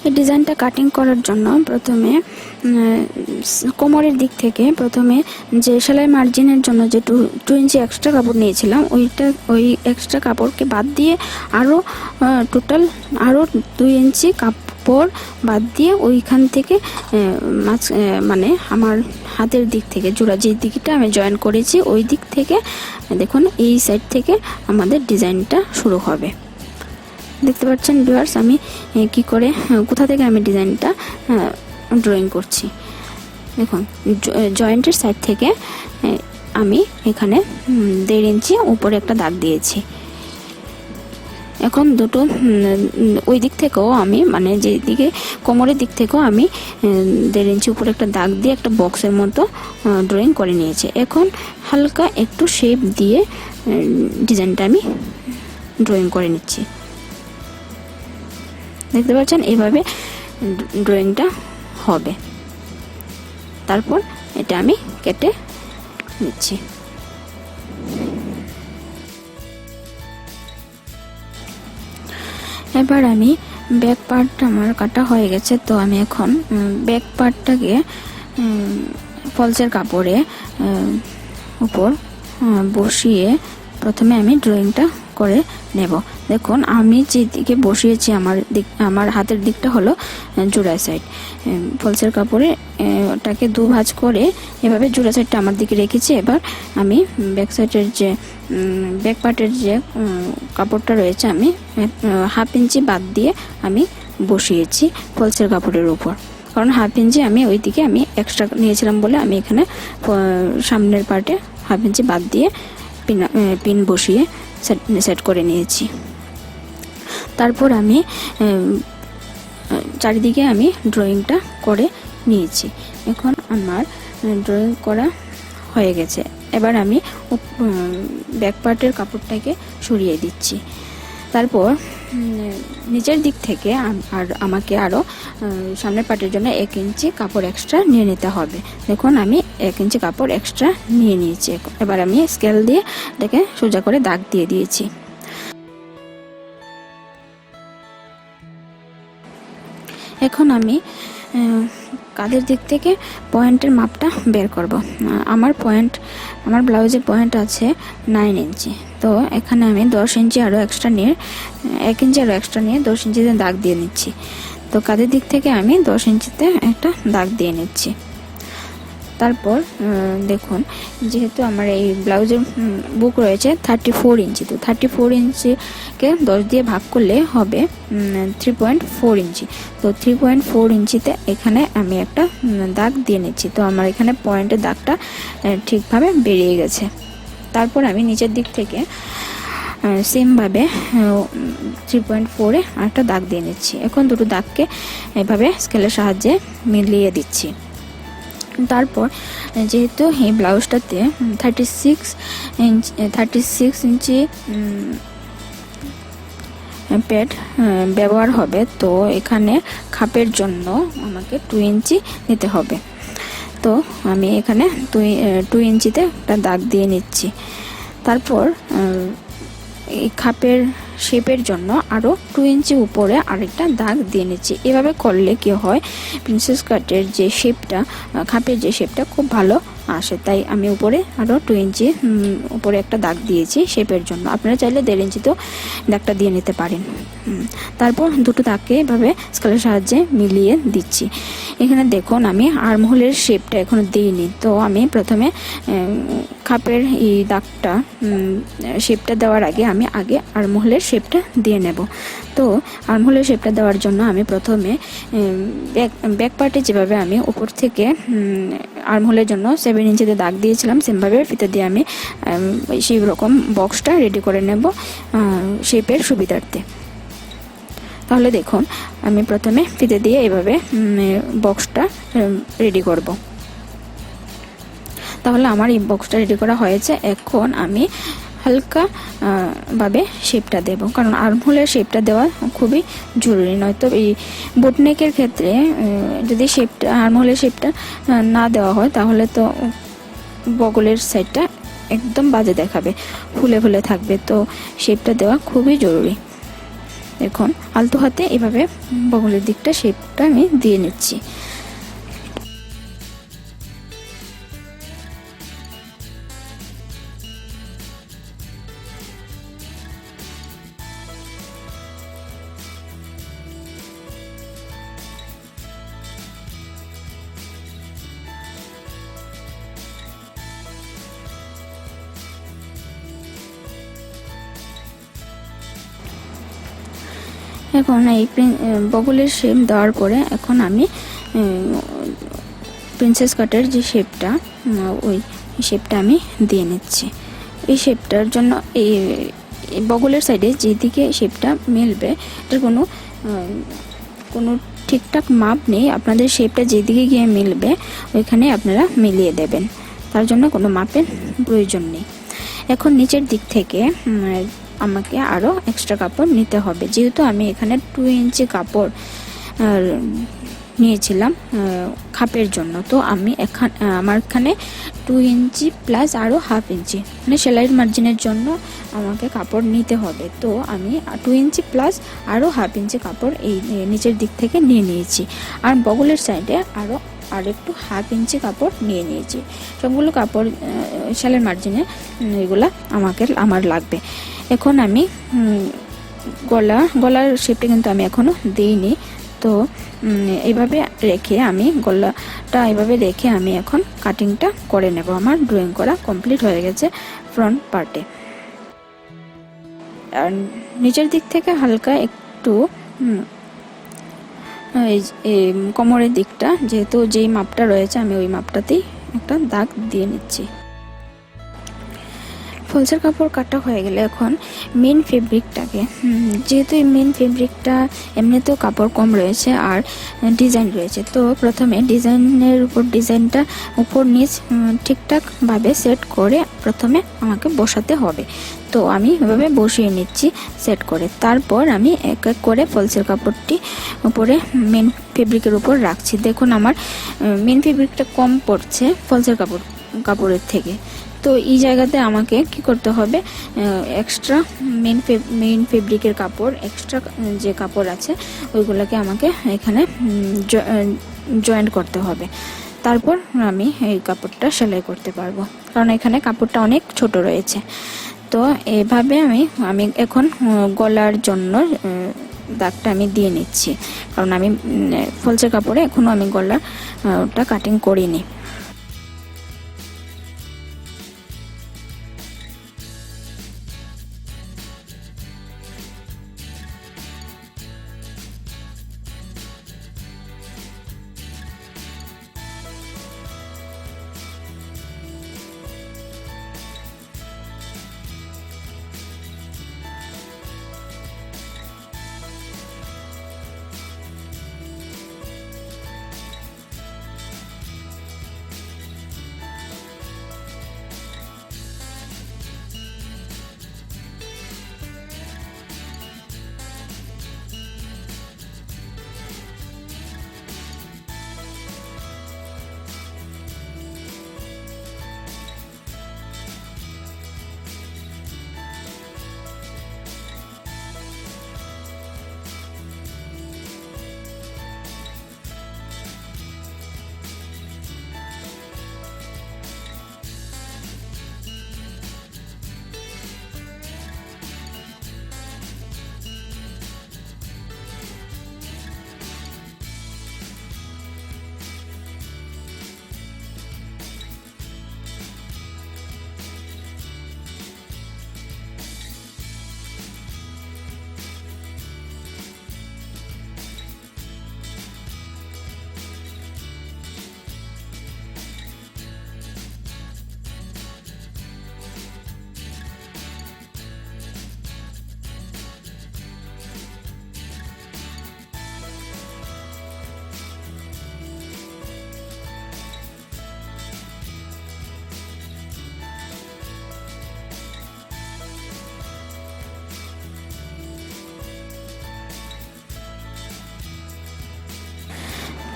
এই ডিজাইনটা কাটিং করার জন্য প্রথমে কোমরের দিক থেকে প্রথমে যে সেলাই মার্জিনের জন্য যে 2 ইঞ্চি এক্সট্রা কাপড় নিয়েছিলাম ওই এক্সট্রা কাপড়কে বাদ দিয়ে টোটাল আরও 2 ইঞ্চি কাপড় বাদ দিয়ে ওইখান থেকে মানে আমার হাতের দিক থেকে জোড়া যে দিকটা আমি জয়েন করেছি ওই দিক থেকে দেখুন এই সাইড থেকে আমাদের ডিজাইনটা শুরু হবে। দেখতে পাচ্ছেন ভিউয়ার্স আমি কি করে কোথা থেকে আমি ডিজাইনটা ড্রয়িং করছি। দেখুন জয়েন্টের সাইড থেকে আমি এখানে 1.5 ইঞ্চি উপরে একটা দাগ দিয়েছি। এখন দুটো ওই দিক থেকেও আমি মানে যেদিকে কোমরের দিক থেকেও আমি 1.5 ইঞ্চি উপরে একটা দাগ দিয়ে একটা বক্সের মতো ড্রয়িং করে নিয়েছি। এখন হালকা একটু শেপ দিয়ে ডিজাইনটা আমি ড্রয়িং করে নিচ্ছি। দেখতে পাচ্ছেন এইভাবে ড্রয়িংটা হবে। তারপর এটা আমি কেটে নিচ্ছি। এবার আমি ব্যাক পার্টটা আমার কাটা হয়ে গেছে, তো আমি এখন ব্যাক পার্টটাকে ফলসের কাপড়ে উপর বসিয়ে প্রথমে আমি ড্রয়িংটা করে নেব। দেখুন আমি যেদিকে বসিয়েছি আমার হাতের দিকটা হলো জোড়া সাইড। ফলসের কাপড়ে ওটাকে 2 ভাঁজ করে এভাবে জোড়া সাইডটা আমার দিকে রেখেছি। এবার আমি ব্যাক সাইডের যে ব্যাক পার্টের যে কাপড়টা রয়েছে আমি 1/2 ইঞ্চি বাদ দিয়ে আমি বসিয়েছি ফলসের কাপড়ের উপর, কারণ 1/2 ইঞ্চি আমি ওই দিকে আমি এক্সট্রা নিয়েছিলাম বলে আমি এখানে সামনের পার্টে 1/2 ইঞ্চি বাদ দিয়ে পিন বসিয়ে সেট করে নিয়েছি। তারপর আমি চারিদিকে আমি ড্রয়িংটা করে নিয়েছি। এখন আমার ড্রয়িং করা হয়ে গেছে। এবার আমি ব্যাক পার্টের কাপড়টাকে সরিয়ে দিচ্ছি। তারপর নিচের দিক থেকে আমাকে আরও সামনের পার্টের জন্য 1 ইঞ্চি কাপড় এক্সট্রা নিয়ে নিতে হবে। দেখুন আমি 1 ইঞ্চি কাপড় এক্সট্রা নিয়ে নিয়েছি। এবার আমি স্কেল দিয়ে এটাকে সোজা করে দাগ দিয়ে দিয়েছি। এখন আমি কাঁধের দিক থেকে পয়েন্টের মাপটা বের করব। আমার ব্লাউজের পয়েন্ট আছে 9 ইঞ্চি, তো এখানে আমি 10 ইঞ্চি আরও এক্সট্রা নিয়ে 1 ইঞ্চি আরও এক্সট্রা নিয়ে 10 ইঞ্চিতে দাগ দিয়ে নিচ্ছি। তো কাঁধের দিক থেকে আমি 10 ইঞ্চিতে একটা দাগ দিয়ে নিচ্ছি। তারপর দেখুন যেহেতু আমার এই ব্লাউজের বুক রয়েছে 34 ইঞ্চি, তো 34 ইঞ্চিকে 10 দিয়ে ভাগ করলে হবে 3.4 ইঞ্চি। তো 3.4 ইঞ্চিতে এখানে আমি একটা দাগ দিয়ে নিচ্ছি। তো আমার এখানে পয়েন্টের দাগটা ঠিকভাবে বেরিয়ে গেছে। তারপর আমি নিচের দিক থেকে সেমভাবে 3.4-এ একটা দাগ দিয়ে নিচ্ছি। এখন দুটো দাগকে এভাবে স্কেলের সাহায্যে মিলিয়ে দিচ্ছি। তারপর যেহেতু এই ব্লাউজটাতে 36 ইঞ্চি প্যাড ব্যবহার হবে, তো এখানে খাপের জন্য আমাকে 2 ইঞ্চি নিতে হবে। তো আমি এখানে 2 ইঞ্চিতে একটা দাগ দিয়ে নিচ্ছি। তারপর এই খাপের শেপের জন্য আরও 2 ইঞ্চি উপরে আরেকটা দাগ দিয়ে নিচ্ছি। এভাবে করলে কি হয়, প্রিন্সেস কাটের যে শেপটা, খাপের যে শেপটা খুব ভালো আসে। তাই আমি উপরে আরও 2 ইঞ্চি উপরে একটা দাগ দিয়েছি শেপের জন্য। আপনারা চাইলে 1.5 ইঞ্চিতেও দাগটা দিয়ে নিতে পারেন। তারপর দুটো দাগকে এভাবে স্কেলের সাহায্যে মিলিয়ে দিচ্ছি। এখানে দেখুন আমি আর্মহোলের শেপটা এখনো দিইনি, তো আমি প্রথমে খাপের এই দাগটা শেপটা দেওয়ার আগে আমি আর্মহোলের শেপটা দিয়ে নেব। তো আর্মহোলের শেপটা দেওয়ার জন্য আমি প্রথমে ব্যাক পার্টে যেভাবে আমি উপর থেকে আর্মহোলের জন্য 7 ইঞ্চিতে দাগ দিয়েছিলাম, সেমভাবে ফিতে দিয়ে আমি সেই রকম বক্সটা রেডি করে নেব শেপের সুবিধার্থে। তাহলে দেখুন আমি প্রথমে ফিতে দিয়ে এভাবে বক্সটা রেডি করব। তাহলে আমার এই বক্সটা রেডি করা হয়েছে। এখন আমি হালকা ভাবে শেপটা দেব, কারণ আর্মহোলের শেপটা দেওয়া খুবই জরুরি। নয়তো এই বোটনেকের ক্ষেত্রে যদি আর্মহোলের শেপটা না দেওয়া হয় তাহলে তো বগলের সাইডটা একদম বাজে দেখাবে, ফুলে ফুলে থাকবে। তো শেপটা দেওয়া খুবই জরুরি। এখন আলতো হাতে এভাবে বগলের দিকটা শেপটা আমি দিয়ে নিচ্ছি। এখন এই বগলের শেপ দেওয়ার পরে এখন আমি প্রিন্সেস কাটের যে শেপটা, ওই শেপটা আমি দিয়ে নিচ্ছি। এই শেপটার জন্য এই বগলের সাইডে যেদিকে শেপটা মিলবে এটার কোনো ঠিকঠাক মাপ নেই, আপনাদের শেপটা যেদিকে গিয়ে মিলবে ওইখানে আপনারা মিলিয়ে দেবেন, তার জন্য কোনো মাপের প্রয়োজন নেই। এখন নিচের দিক থেকে আমাকে আরও এক্সট্রা কাপড় নিতে হবে, যেহেতু আমি এখানে 2 ইঞ্চি কাপড় নিয়েছিলাম খাপের জন্য, তো আমি আমার এখানে 2 ইঞ্চি প্লাস আরও হাফ ইঞ্চি মানে সেলাইয়ের মার্জিনের জন্য আমাকে কাপড় নিতে হবে। তো আমি 2 ইঞ্চি প্লাস আরও হাফ ইঞ্চি কাপড় এই নিচের দিক থেকে নিয়ে নিয়েছি, আর বগলের সাইডে আর একটু হাফ ইঞ্চি কাপড় নিয়ে নিয়েছি। সবগুলো কাপড় সেলাইয়ের মার্জিনে এগুলা আমার লাগবে। এখন আমি গলার শেপটা কিন্তু আমি এখনো দিইনি, তো এইভাবে রেখে আমি গলাটা এইভাবে রেখে আমি এখন কাটিংটা করে নেব। আমার ড্রয়িং করা কমপ্লিট হয়ে গেছে ফ্রন্ট পার্টে। আর নিচের দিক থেকে হালকা একটু এই কোমরের দিকটা, যেহেতু যেই মাপটা রয়েছে আমি ওই মাপটাতেই একটা দাগ দিয়ে নিচ্ছি। ফলসের কাপড় কাটা হয়ে গেলে এখন মেন ফেব্রিকটাকে, যেহেতু এই মেন ফেব্রিকটা এমনিতেও কাপড় কম রয়েছে আর ডিজাইন রয়েছে, তো প্রথমে ডিজাইনের উপর ডিজাইনটা উপর নিচ ঠিকঠাকভাবে সেট করে প্রথমে আমাকে বসাতে হবে। তো আমি এভাবে বসিয়ে নিচ্ছি সেট করে, তারপর আমি এক এক করে ফলসের কাপড়টি উপরে মেন ফেব্রিকের উপর রাখছি। দেখুন আমার মেন ফেব্রিকটা কম পড়ছে ফলসের কাপড়ের থেকে, তো এই জায়গাতে আমাকে কি করতে হবে, এক্সট্রা মেইন ফেব্রিকের কাপড়, এক্সট্রা যে কাপড় আছে ওইগুলোকে আমাকে এখানে জয়েন্ট করতে হবে, তারপর আমি এই কাপড়টা সেলাই করতে পারবো, কারণ এখানে কাপড়টা অনেক ছোট রয়েছে। তো এভাবে আমি এখন গলার জন্য দাগটা আমি দিয়ে নিচ্ছি, কারণ আমি ফলসের কাপড়ে এখনো আমি গলাটা কাটিং করিনি।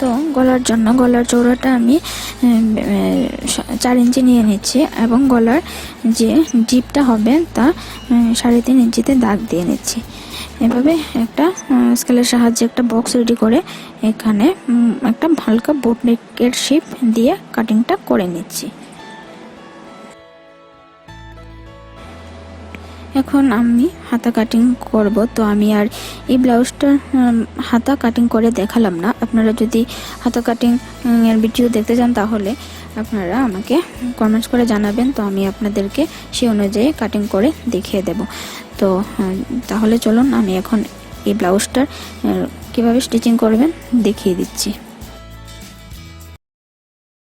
তো গলার জন্য গলার চওড়াটা আমি 4 ইঞ্চি নিয়ে নিচ্ছি এবং গলার যে জিপটা হবে তা 3.5 ইঞ্চিতে দাগ দিয়ে নিচ্ছি। এভাবে একটা স্কেলের সাহায্যে একটা বক্স রেডি করে এখানে একটা হালকা বোট নেকের শেপ দিয়ে কাটিংটা করে নিচ্ছি। এখন আমি হাতা কাটিং করব, তো আমি আর এই ব্লাউজটা হাতা কাটিং করে দেখালাম না। আপনারা যদি হাতা কাটিং এর ভিডিও দেখতে চান তাহলে আপনারা আমাকে কমেন্টস করে জানাবেন, তো আমি আপনাদেরকে সেই অনুযায়ী কাটিং করে দেখিয়ে দেব। তো তাহলে চলুন আমি এখন এই ব্লাউজটার কিভাবে স্টিচিং করবেন দেখিয়ে দিচ্ছি।